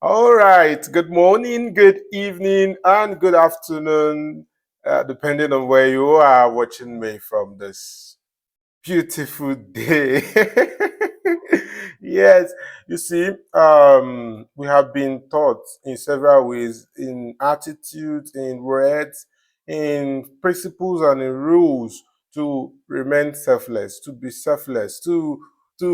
All right. Good morning, good evening, and good afternoon, depending on where you are watching me from this beautiful day. Yes, you see, we have been taught in several ways, in attitudes, in words, in principles, and in rules to remain selfless, to be selfless, to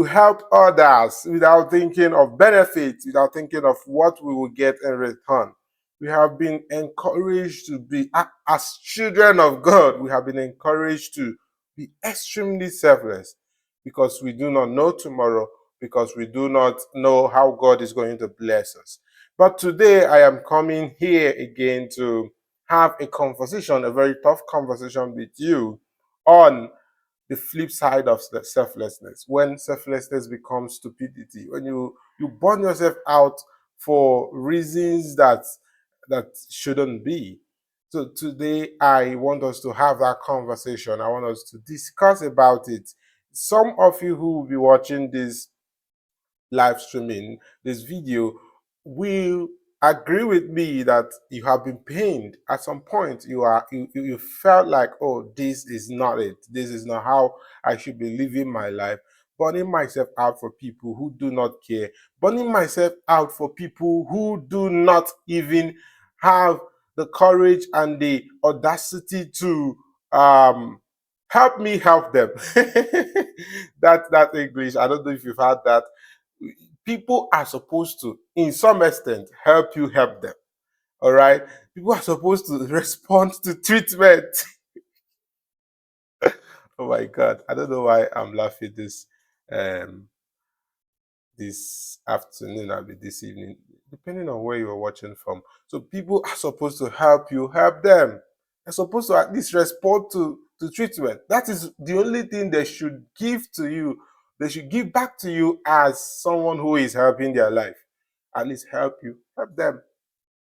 help others without thinking of benefits, without thinking of what we will get in return. We have been encouraged to be, as children of God, we have been encouraged to be extremely selfless because we do not know tomorrow, because we do not know how God is going to bless us. But today I am coming here again to have a conversation, a very tough conversation with you on the flip side of selflessness. When selflessness becomes stupidity, when you burn yourself out for reasons that shouldn't be. So today I want us to have that conversation. I want us to discuss about it. Some of you who will be watching this live streaming this video will agree with me that you have been pained at some point. You felt like, oh, this is not it, this is not how I should be living my life, burning myself out for people who do not care, burning myself out for people who do not even have the courage and the audacity to help me help them. That English, I don't know if you've heard that. People are supposed to, in some extent, help you help them. All right. People are supposed to respond to treatment. Oh my God. I don't know why I'm laughing um this afternoon or this evening, depending on where you're watching from. So people are supposed to help you help them. They're supposed to at least respond to treatment. That is the only thing they should give to you. They should give back to you as someone who is helping their life. At least help you help them.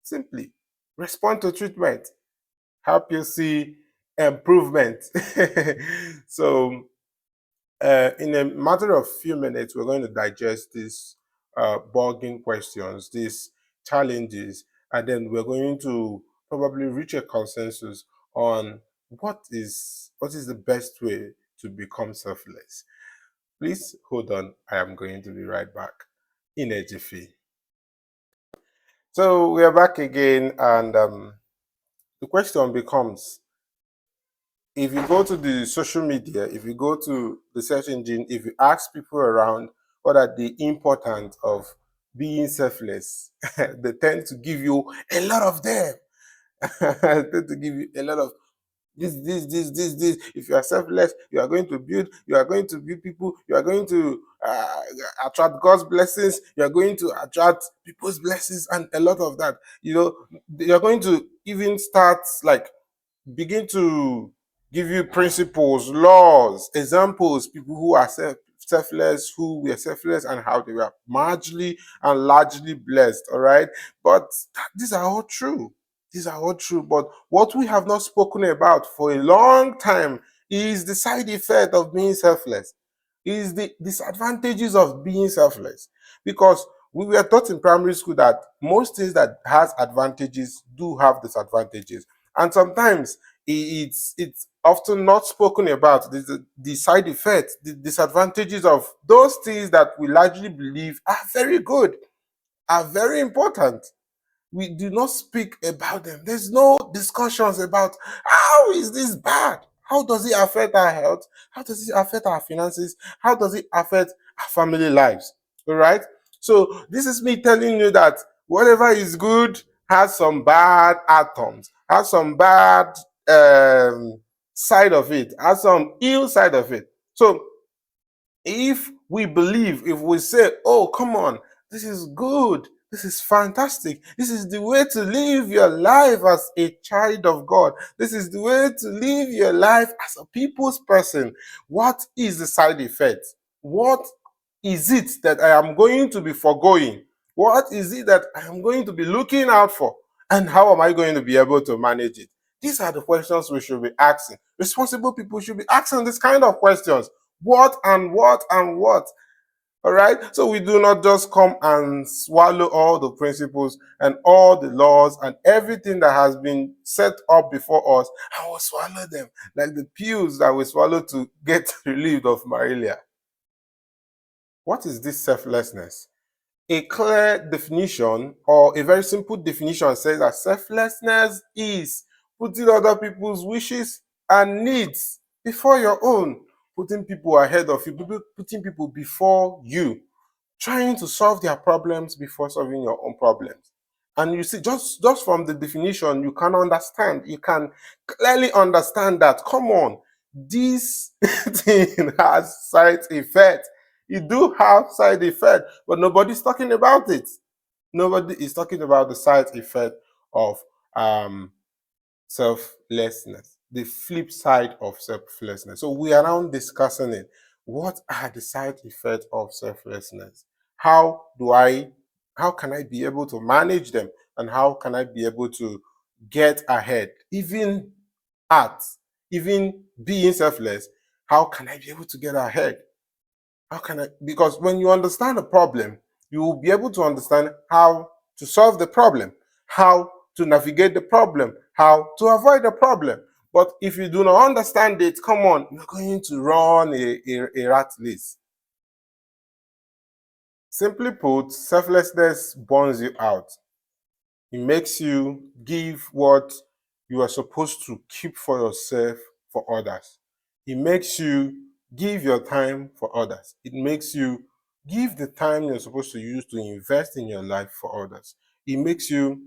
Simply respond to treatment, help you see improvement. So in a matter of few minutes, we're going to digest these bugging questions, these challenges, and then we're going to probably reach a consensus on what is the best way to become selfless. Please hold on. I am going to be right back in a jiffy. So we are back again, and the question becomes: if you go to the social media, if you go to the search engine, if you ask people around what are the importance of being selfless, they tend to give you a lot of them. They tend to give you a lot of this. If you are selfless, you are going to build people, you are going to attract God's blessings, you are going to attract people's blessings, and a lot of that. You are going to even start like begin to give you principles, laws, examples, people who are selfless, who were selfless, and how they were marginally and largely blessed. All right. But these are all true. These are all true. But what we have not spoken about for a long time is the side effect of being selfless, is the disadvantages of being selfless. Because we were taught in primary school that most things that has advantages do have disadvantages, and sometimes it's often not spoken about. The side effects, the disadvantages of those things that we largely believe are very good, are very important. We do not speak about them. There's no discussions about how is this bad, how does it affect our health, how does it affect our finances, how does it affect our family lives. All right. So this is me telling you that whatever is good has some bad atoms, has some bad side of it, has some ill side of it. So if we believe, if we say, oh, come on, this is good, this is fantastic, this is the way to live your life as a child of God, this is the way to live your life as a people's person, what is the side effect? What is it that I am going to be foregoing? What is it that I am going to be looking out for? And how am I going to be able to manage it? These are the questions we should be asking. Responsible people should be asking this kind of questions. What and what and what? All right. So we do not just come and swallow all the principles and all the laws and everything that has been set up before us, and we'll swallow them like the pills that we swallow to get relieved of malaria. What is this selflessness? A clear definition or a very simple definition says that selflessness is putting other people's wishes and needs before your own, putting people ahead of you, putting people before you, trying to solve their problems before solving your own problems. And you see, just from the definition, you can understand, you can clearly understand that, come on, this thing has side effects. You do have side effects, but nobody's talking about it. Nobody is talking about the side effect of um, selflessness, the flip side of selflessness. So we are now discussing it. What are the side effects of selflessness? How do I, how can I be able to manage them? And how can I be able to get ahead? At, even being selfless, how can I be able to get ahead? How can I? Because when you understand the problem, you will be able to understand how to solve the problem, how to navigate the problem, how to avoid the problem. But if you do not understand it, come on, you're going to run a rat race. Simply put, selflessness burns you out. It makes you give what you are supposed to keep for yourself for others. It makes you give your time for others. It makes you give the time you're supposed to use to invest in your life for others. It makes you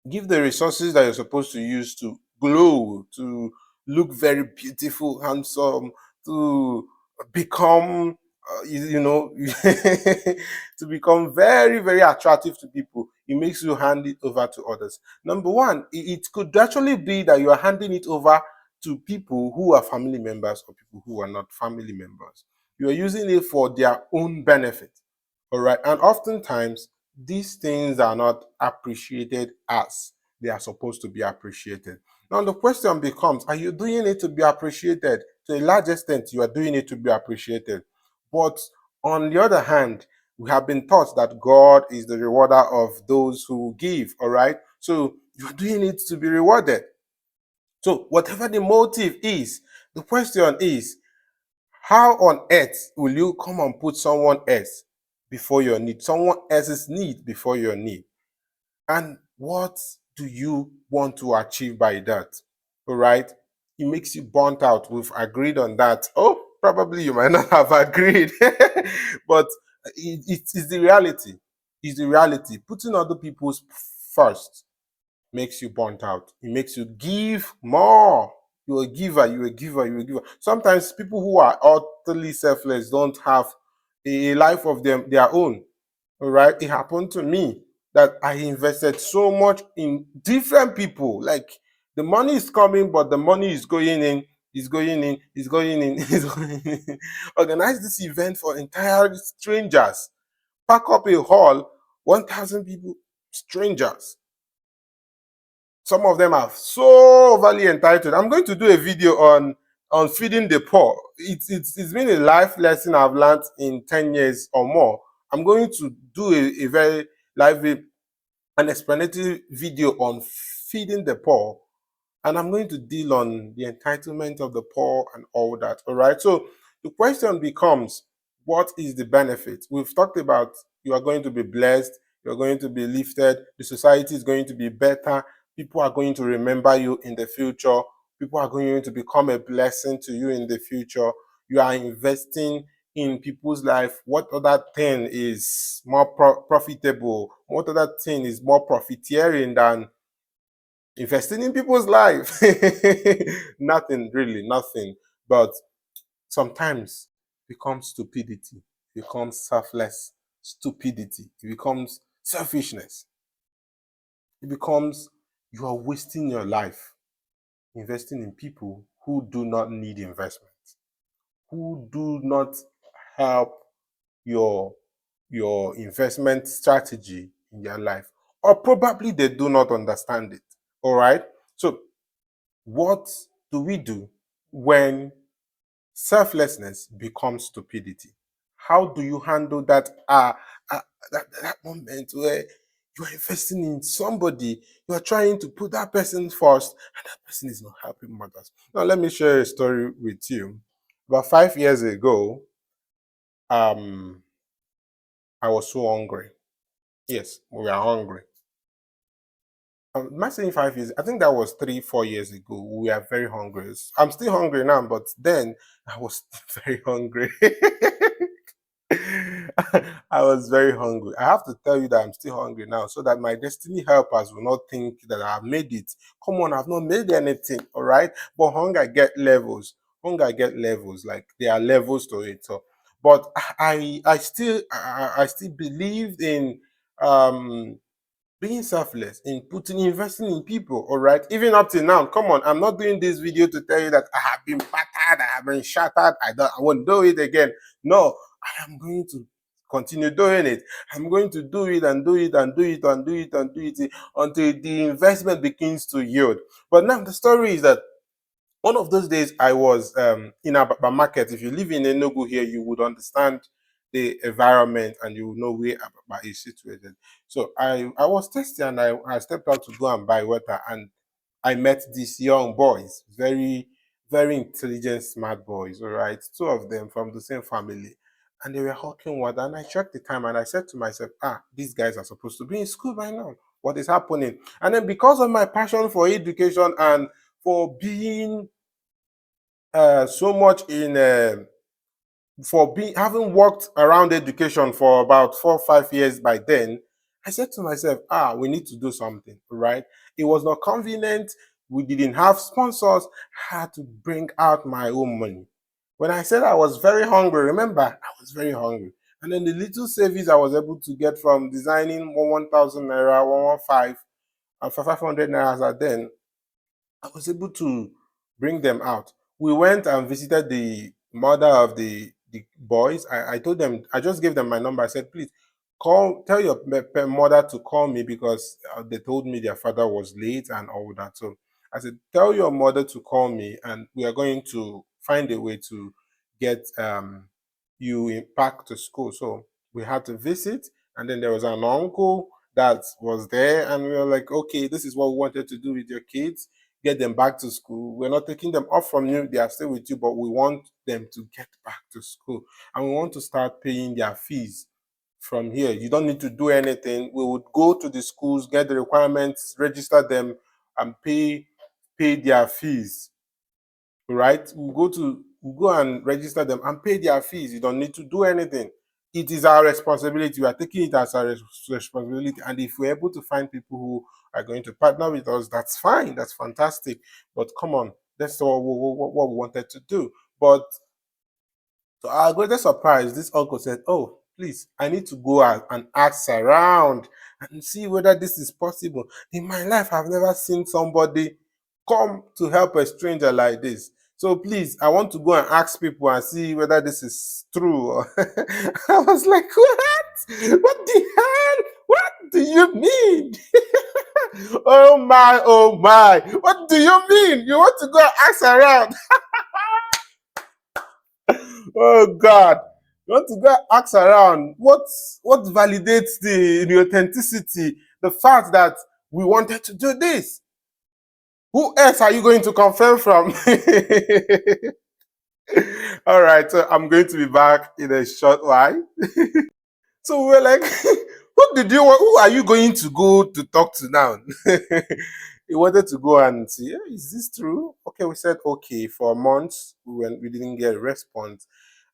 give the resources that you're supposed to use to glow, to look very beautiful, handsome, to become, you know, to become very, very attractive to people. It makes you hand it over to others. Number one, it could actually be that you are handing it over to people who are family members or people who are not family members. You are using it for their own benefit. All right. And oftentimes, these things are not appreciated as they are supposed to be appreciated. Now, the question becomes, are you doing it to be appreciated? To a large extent, you are doing it to be appreciated. But on the other hand, we have been taught that God is the rewarder of those who give. All right. So you're doing it to be rewarded. So, whatever the motive is, the question is, how on earth will you come and put someone else before your need, someone else's need before your need? And what do you want to achieve by that? All right. It makes you burnt out. We've agreed on that. Oh, probably you might not have agreed, but it's the reality. It's the reality. Putting other people's first makes you burnt out. It makes you give more. You're a giver, you're a giver, you're a giver. Sometimes people who are utterly selfless don't have a life of their own. All right. It happened to me that I invested so much in different people. Like the money is coming, but the money is going in, is going in, is going in, is going in. Organize this event for entire strangers. Pack up a hall, 1,000 people, strangers. Some of them are so overly entitled. I'm going to do a video on feeding the poor. It's been a life lesson I've learned in 10 years or more. I'm going to do a very lively and explanatory video on feeding the poor, and I'm going to deal on the entitlement of the poor and all that. All right. So the question becomes, what is the benefit? We've talked about you are going to be blessed, you're going to be lifted, the society is going to be better, people are going to remember you in the future, people are going to become a blessing to you in the future. You are investing in people's life. What other thing is more profitable? What other thing is more profiteering than investing in people's life? Nothing, really, nothing. But sometimes it becomes stupidity, it becomes selfless stupidity, it becomes selfishness, it becomes you are wasting your life investing in people who do not need investment, who do not help your investment strategy in their life, or probably they do not understand it. All right. So what do we do when selflessness becomes stupidity? How do you handle uh, that moment where you are investing in somebody, you are trying to put that person first, and that person is not helping matters? Now, let me share a story with you. About 5 years ago, um, I was so hungry. Yes, we were hungry. Am I saying 5 years? I think that was 3, 4 years ago. We are very hungry. I'm still hungry now, but then I was very hungry. I was very hungry. I have to tell you that I'm still hungry now so that my destiny helpers will not think that I've made it. Come on, I've not made anything, all right? But hunger get levels. Hunger get levels. Like there are levels to it. So, but I still believed in um being selfless, in putting investing in people, all right, even up till now. Come on, I'm not doing this video to tell you that I have been battered, I have been shattered, I won't do it again. No, I am going to continue doing it. I'm going to do it and do it and do it and do it and do it until the investment begins to yield. But now the story is that one of those days I was in a market. If you live in Enugu here, you would understand the environment and you will know where Ababa is situated. So I was thirsty and I stepped out to go and buy water, and I met these young boys, very, very intelligent, smart boys, all right, two of them from the same family. And they were hawking water. And I checked the time and I said to myself, these guys are supposed to be in school by now. What is happening? And then because of my passion for education and for being so much in for being having worked around education for about 4 or 5 years by then, I said to myself, we need to do something, right? It was not convenient. We didn't have sponsors. I had to bring out my own money. When I said I was very hungry, remember, I was very hungry. And then the little savings I was able to get from designing 1,000 naira, 115, and for 500 naira at then, I was able to bring them out. We went and visited the mother of the boys. I told them, I just gave them my number. I said, please tell your mother to call me because they told me their father was late and all that. So I said, tell your mother to call me and we are going to find a way to get back to school. So we had to visit, and then there was an uncle that was there, and we were like, okay, this is what we wanted to do with your kids, get them back to school. We're not taking them off from you, they are still with you, but we want them to get back to school. And we want to start paying their fees from here. You don't need to do anything. We would go to the schools, get the requirements, register them, and pay their fees. Right? We go and register them and pay their fees. You don't need to do anything. It is our responsibility. We are taking it as our responsibility. And if we're able to find people who are going to partner with us, that's fine. That's fantastic. But come on, that's what we wanted to do. But to our greatest surprise, this uncle said, oh, please, I need to go out and ask around and see whether this is possible. In my life, I've never seen somebody come to help a stranger like this. So please, I want to go and ask people and see whether this is true. I was like, what? What the hell? What do you mean? Oh my, oh my. What do you mean? You want to go and ask around? Oh God. You want to go ask around. What validates the authenticity, the fact that we wanted to do this? Who else are you going to confirm from? All right, so I'm going to be back in a short while. So we were like, what did you want? Who are you going to go to talk to now? He wanted to go and see, is this true? Okay, we said okay. For months, we didn't get a response.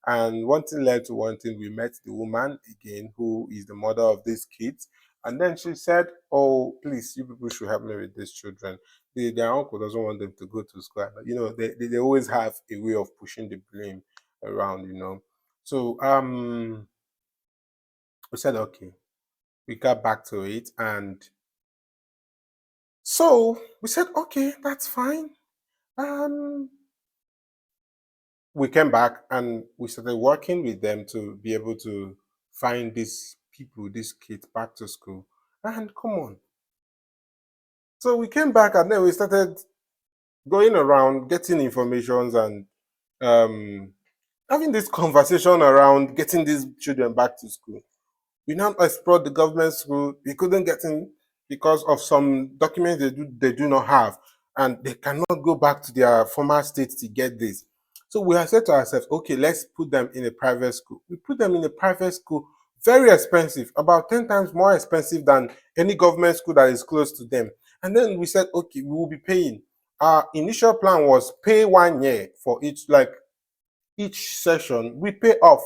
And one thing led to one thing. We met the woman again, who is the mother of these kids. And then she said, oh, please, you people should help me with these children. Their uncle doesn't want them to go to school. You know, they always have a way of pushing the blame around, you know. So we said, okay, we got back to it. And so we said, okay, that's fine. Um, we came back and we started working with them to be able to find these people, these kids back to school. And come on. So we came back and then we started going around getting informations and um Having this conversation around getting these children back to school, we now explored the government school. We couldn't get in because of some documents they do not have, and they cannot go back to their former states to get this. So we have said to ourselves, okay, let's put them in a private school. We put them in a private school, very expensive, about 10 times more expensive than any government school that is close to them. And then we said, okay, we will be paying. Our initial plan was pay 1 year for each session. We pay off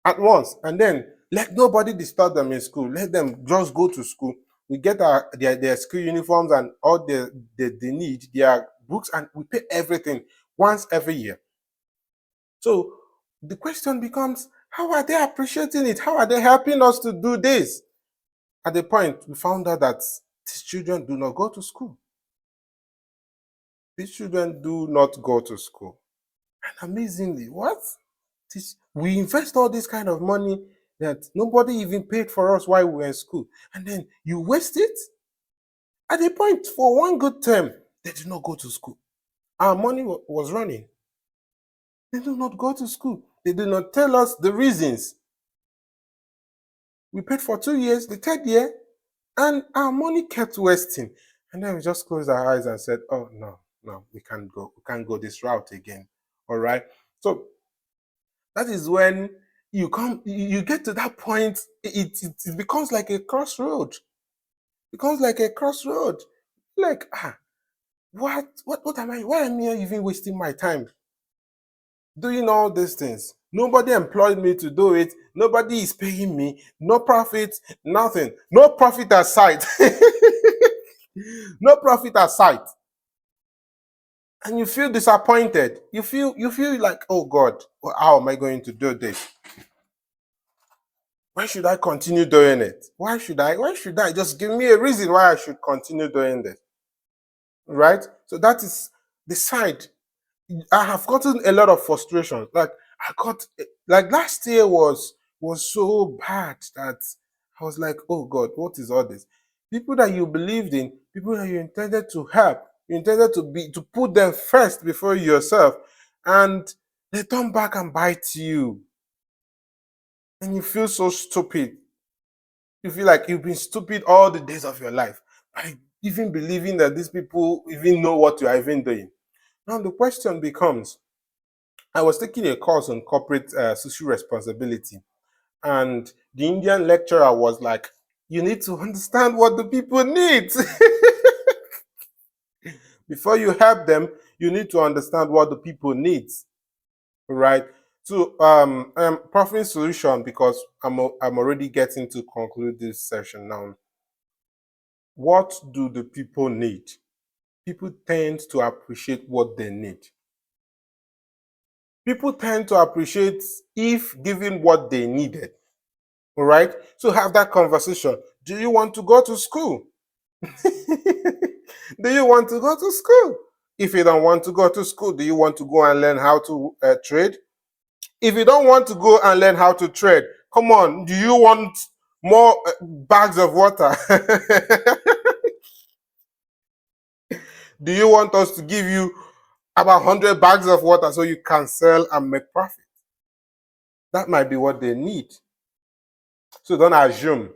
at once, and then let nobody disturb them in school. Let them just go to school. We get their school uniforms and all they need, their books, and we pay everything once every year. So the question becomes, how are they appreciating it? How are they helping us to do this? At the point, we found out that these children do not go to school. These children do not go to school. And amazingly, what? We invest all this kind of money that nobody even paid for us while we were in school, and then you waste it. At a point, for one good term, they did not go to school. Our money was running. They do not go to school. They did not tell us the reasons. We paid for 2 years, the third year, and our money kept wasting. And then we just closed our eyes and said, oh, no, no, we can't go. We can't go this route again. All right. So that is when you get to that point. It becomes like a crossroad. It becomes like a crossroad. Like, what am I? Why am I even wasting my time doing all these things? Nobody employed me to do it. Nobody is paying me. No profit, nothing. No profit at sight. No profit at sight. And you feel disappointed. You feel like, oh God, how am I going to do this? Why should I continue doing it? Why should I? Just give me a reason why I should continue doing this. Right? So that is the side. I have gotten a lot of frustration. Like I got like last year was so bad that I was like, oh God, what is all this? People that you believed in, people that you intended to help, you intended to put them first before yourself, and they turn back and bite you. And you feel so stupid. You feel like you've been stupid all the days of your life by even believing that these people even know what you are even doing. Now the question becomes, I was taking a course on corporate social responsibility, and the Indian lecturer was like, you need to understand what the people need. Before you help them, you need to understand what the people need. Right? So I'm proffering solution because I'm already getting to conclude this session now. What do the people need? People tend to appreciate what they need. People tend to appreciate if given what they needed. All right. So have that conversation. Do you want to go to school? Do you want to go to school? If you don't want to go to school, do you want to go and learn how to trade? If you don't want to go and learn how to trade, come on, do you want more bags of water? Do you want us to give you about 100 bags of water so you can sell and make profit? That might be what they need. So don't assume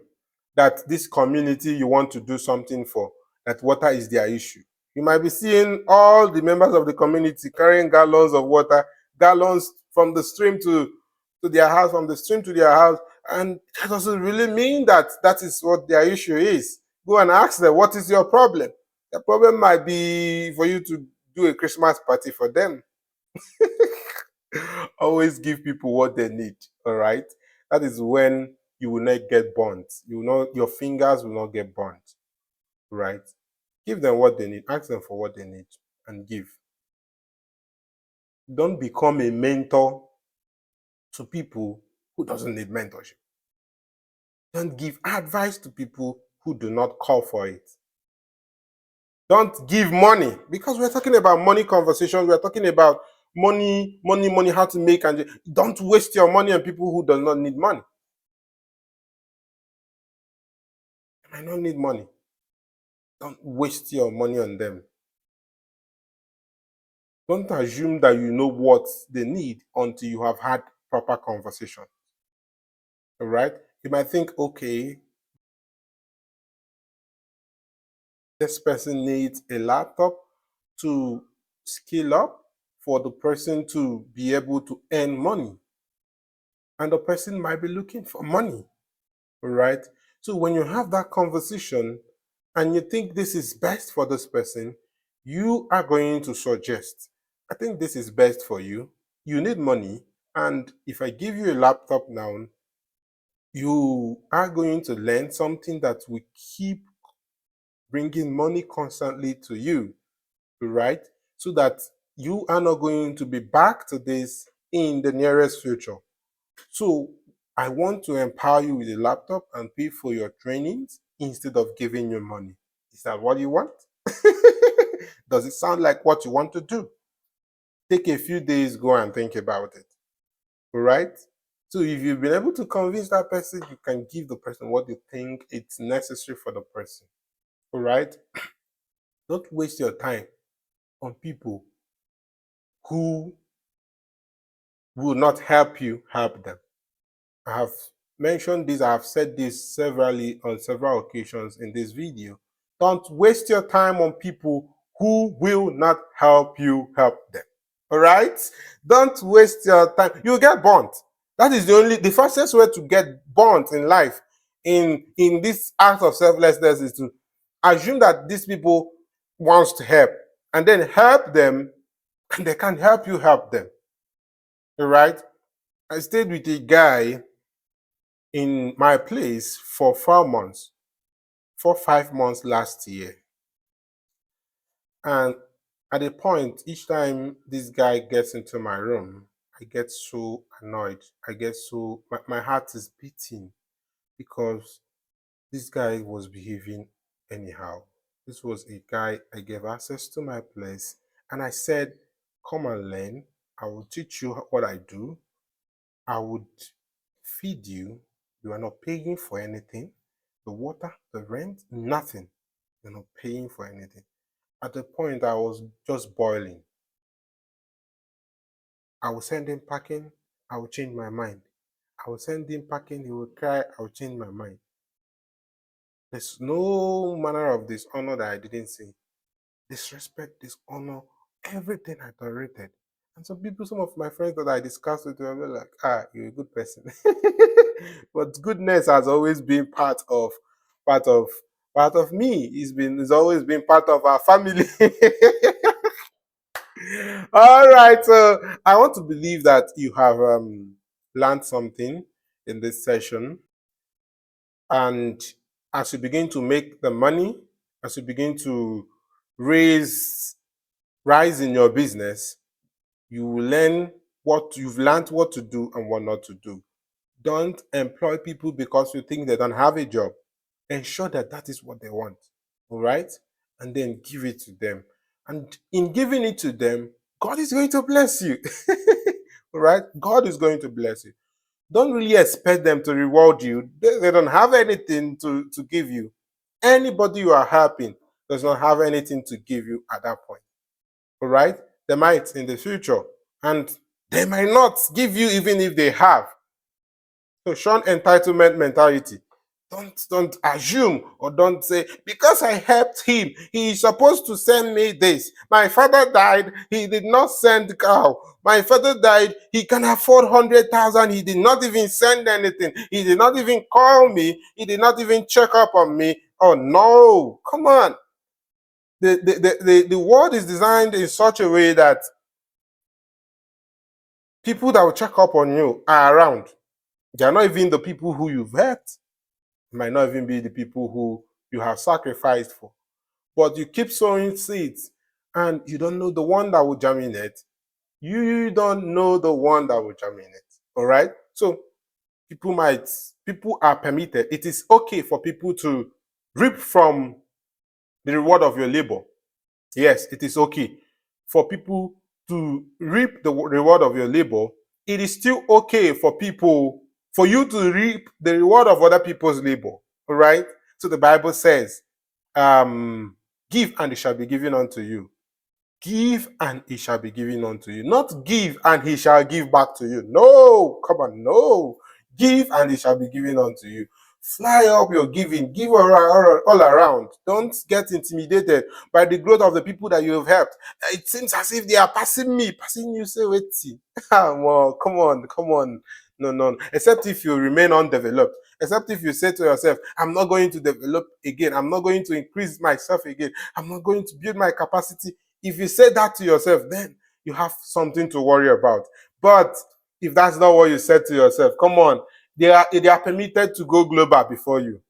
that this community you want to do something for, that water is their issue. You might be seeing all the members of the community carrying gallons of water, gallons from the stream to their house, from the stream to their house, and that doesn't really mean that that is what their issue is. Go and ask them, what is your problem? The problem might be for you to do a Christmas party for them. Always give people what they need. All right. That is when you will not get burnt. You will not, your fingers will not get burnt. Right. Give them what they need. Ask them for what they need and give. Don't become a mentor to people who doesn't need mentorship. Don't give advice to people who do not call for it. Don't give money, because we're talking about money conversations. We're talking about money, how to make, and don't waste your money on people who do not need money. I don't need money. Don't waste your money on them. Don't assume that you know what they need until you have had proper conversation. All right? You might think, okay, this person needs a laptop to skill up for the person to be able to earn money. And the person might be looking for money. All right? So when you have that conversation and you think this is best for this person, you are going to suggest, I think this is best for you. You need money. And if I give you a laptop now, you are going to learn something that will keep bringing money constantly to you, right? So that you are not going to be back to this in the nearest future. So I want to empower you with a laptop and pay for your trainings instead of giving you money. Is that what you want? Does it sound like what you want to do? Take a few days, go and think about it. All right? So if you've been able to convince that person, you can give the person what you think it's necessary for the person. All right? Don't waste your time on people who will not help you help them. I have mentioned this, I have said this severally on several occasions in this video. Don't waste your time on people who will not help you help them. All right? Don't waste your time. You'll get burnt. That is the fastest way to get burnt in life, in this act of selflessness, is to assume that these people wants to help and then help them and they can't help you help them. All right? I stayed with a guy in my place for 4 months, 5 months last year. And at a point, each time this guy gets into my room, I get so annoyed. I get so, my heart is beating because this guy was behaving anyhow. This was a guy I gave access to my place and I said, come and learn. I will teach you what I do. I would feed you. You are not paying for anything. The water, the rent, nothing. You're not paying for anything. At the point, I was just boiling. I will send him packing. I will change my mind. I will send him packing. He will cry. I will change my mind. There's no manner of dishonor that I didn't see. Disrespect, dishonor, everything I tolerated. And some people, some of my friends that I discussed with, were like, you're a good person. But goodness has always been part of part of me. It's always been part of our family. All right. So I want to believe that you have learned something in this session. And as you begin to make the money, as you begin to rise in your business, you will learn what you've learned what to do and what not to do. Don't employ people because you think they don't have a job. Ensure that that is what they want. All right? And then give it to them. And in giving it to them, God is going to bless you. All right? God is going to bless you. Don't really expect them to reward you. They don't have anything to give you. Anybody you are helping does not have anything to give you at that point. All right? They might in the future, and they might not give you even if they have. So shun entitlement mentality. Don't assume or don't say, because I helped him, he is supposed to send me this. My father died, he did not send cow. My father died, he can afford 100,000, he did not even send anything. He did not even call me, he did not even check up on me. Oh no, come on. The world is designed in such a way that people that will check up on you are around. They are not even the people who you've helped. It might not even be the people who you have sacrificed for. But you keep sowing seeds and you don't know the one that will germinate. You don't know the one that will germinate. All right? So people are permitted. It is okay for people to reap from the reward of your labor. Yes, it is okay for people to reap the reward of your labor. It is still okay for you to reap the reward of other people's labor. All right? So the Bible says, give and it shall be given unto you. Give and it shall be given unto you. Not give and he shall give back to you. No, come on, no. Give and it shall be given unto you. Fly up your giving, give all around. Don't get intimidated by the growth of the people that you have helped. It seems as if they are passing you. Say, wait, well, come on, come on. No, no, no. Except if you remain undeveloped. Except if you say to yourself, I'm not going to develop again. I'm not going to increase myself again. I'm not going to build my capacity. If you say that to yourself, then you have something to worry about. But if that's not what you said to yourself, come on, they are permitted to go global before you.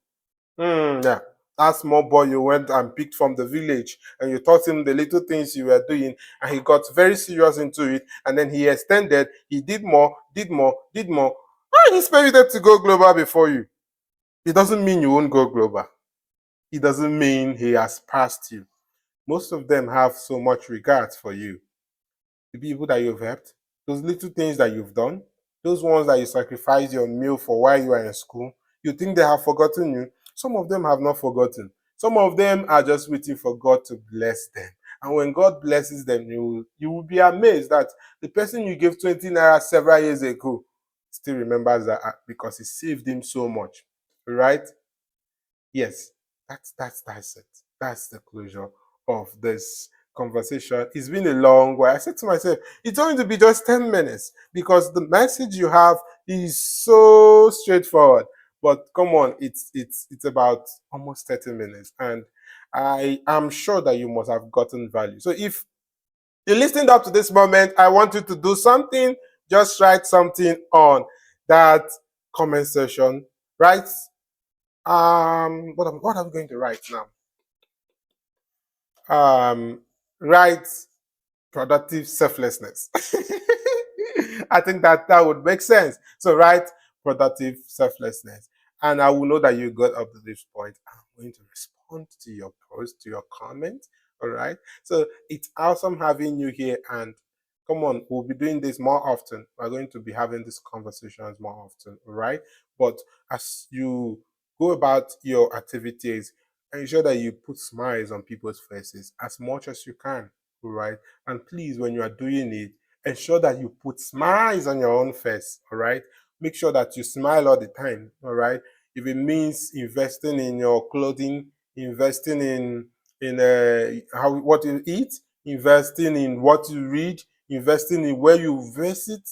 Yeah. That small boy you went and picked from the village and you taught him the little things you were doing, and he got very serious into it, and then he extended, he did more, did more, did more. And he's permitted to go global before you. It doesn't mean you won't go global. It doesn't mean he has passed you. Most of them have so much regard for you. The people that you've helped, those little things that you've done, those ones that you sacrificed your meal for while you are in school, you think they have forgotten you. Some of them have not forgotten. Some of them are just waiting for God to bless them. And when God blesses them, you will be amazed that the person you gave 20 naira several years ago still remembers that because it saved him so much. Right? Yes, that's it. That's the closure of this conversation. It's been a long while. I said to myself, it's going to be just 10 minutes because the message you have is so straightforward. But come on, it's about almost 30 minutes. And I am sure that you must have gotten value. So if you listened up to this moment, I want you to do something. Just write something on that comment section. Write what am I going to write now? Write productive selflessness. I think that would make sense. So write productive selflessness, and I will know that you got up to this point. I'm going to respond to your post, to your comment. All right. So it's awesome having you here, and come on, we'll be doing this more often. We're going to be having these conversations more often. All right. But as you go about your activities, ensure that you put smiles on people's faces as much as you can. All right. And please, when you are doing it, ensure that you put smiles on your own face. All right. Make sure that you smile all the time. All right. If it means investing in your clothing, investing in how what you eat, investing in what you read, investing in where you visit,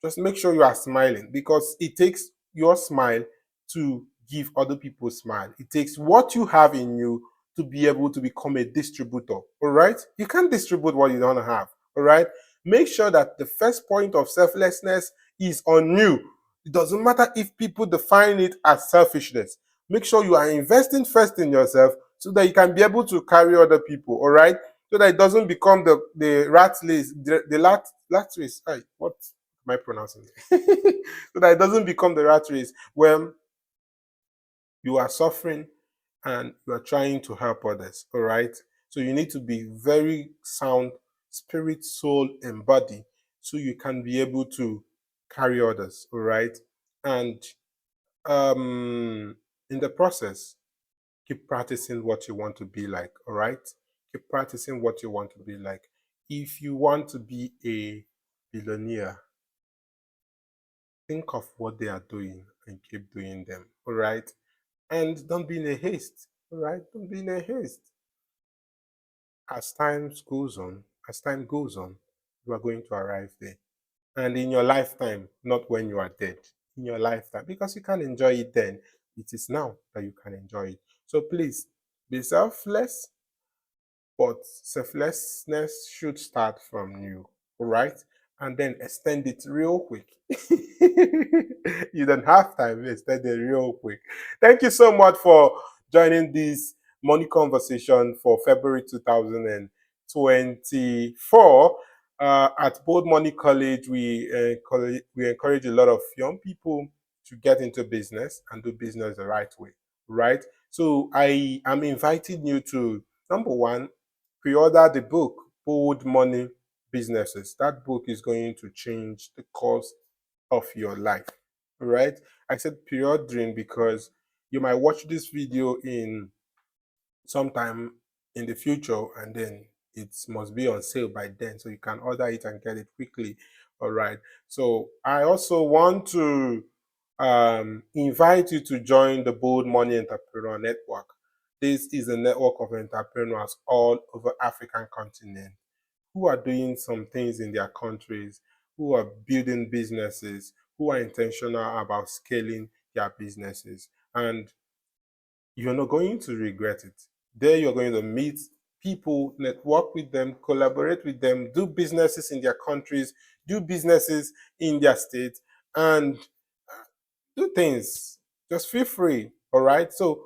just make sure you are smiling because it takes your smile to give other people smile. It takes what you have in you to be able to become a distributor. All right? You can't distribute what you don't have. All right? Make sure that the first point of selflessness is on you. It doesn't matter if people define it as selfishness. Make sure you are investing first in yourself so that you can be able to carry other people. All right? So that it doesn't become the rat race, the rat race. What am I pronouncing it? So that it doesn't become the rat race when you are suffering and you are trying to help others. All right. So you need to be very sound, spirit, soul, and body, so you can be able to carry others. All right. And in the process, keep practicing what you want to be like. All right. Keep practicing what you want to be like. If you want to be a billionaire, think of what they are doing and keep doing them. All right. And don't be in a haste. All right. Don't be in a haste. As time goes on, you are going to arrive there. And in your lifetime, not when you are dead, in your lifetime, because you can't enjoy it then. It is now that you can enjoy it. So please be selfless, but selflessness should start from you, all right? And then extend it real quick. You don't have time, extend it real quick. Thank you so much for joining this money conversation for February 2024. At Bold Money College, we encourage a lot of young people to get into business and do business the right way, right? So I am inviting you to, number one, pre-order the book Bold Money Businesses. That book is going to change the course of your life. Right? I said pre-ordering because you might watch this video in sometime in the future, and then it must be on sale by then, so you can order it and get it quickly. All right. So I also want to invite you to join the Bold Money Entrepreneur Network. This is a network of entrepreneurs all over African continent who are doing some things in their countries, who are building businesses, who are intentional about scaling their businesses. And you're not going to regret it. There you're going to meet people, network with them, collaborate with them, do businesses in their countries, do businesses in their state, and do things. Just feel free. All right. So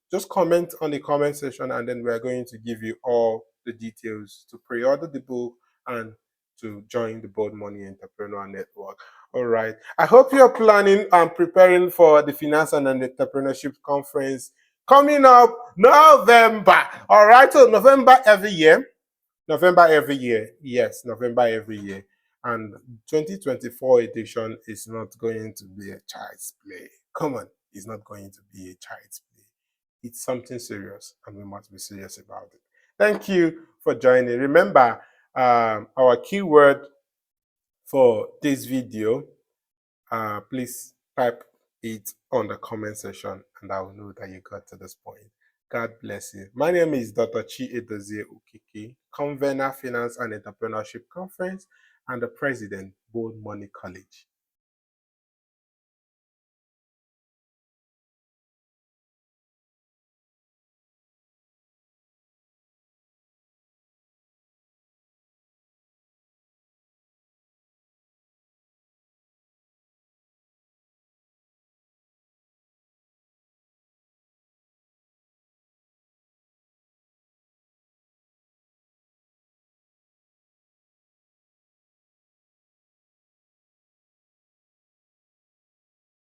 just comment on the comment section, and then we're going to give you all the details to pre-order the book and to join the Bold Money Entrepreneur Network. All right. I hope you're planning and preparing for the Finance and Entrepreneurship Conference coming up November. All right. So November every year. November every year. Yes, November every year. And 2024 edition is not going to be a child's play. Come on, it's not going to be a child's play. It's something serious, and we must be serious about it. Thank you for joining. Remember, our keyword for this video, please type it on the comment section, and I will know that you got to this point. God bless you. My name is Dr. Chiedozie Okeke, convener, finance and entrepreneurship conference, and the president, Bold Money College.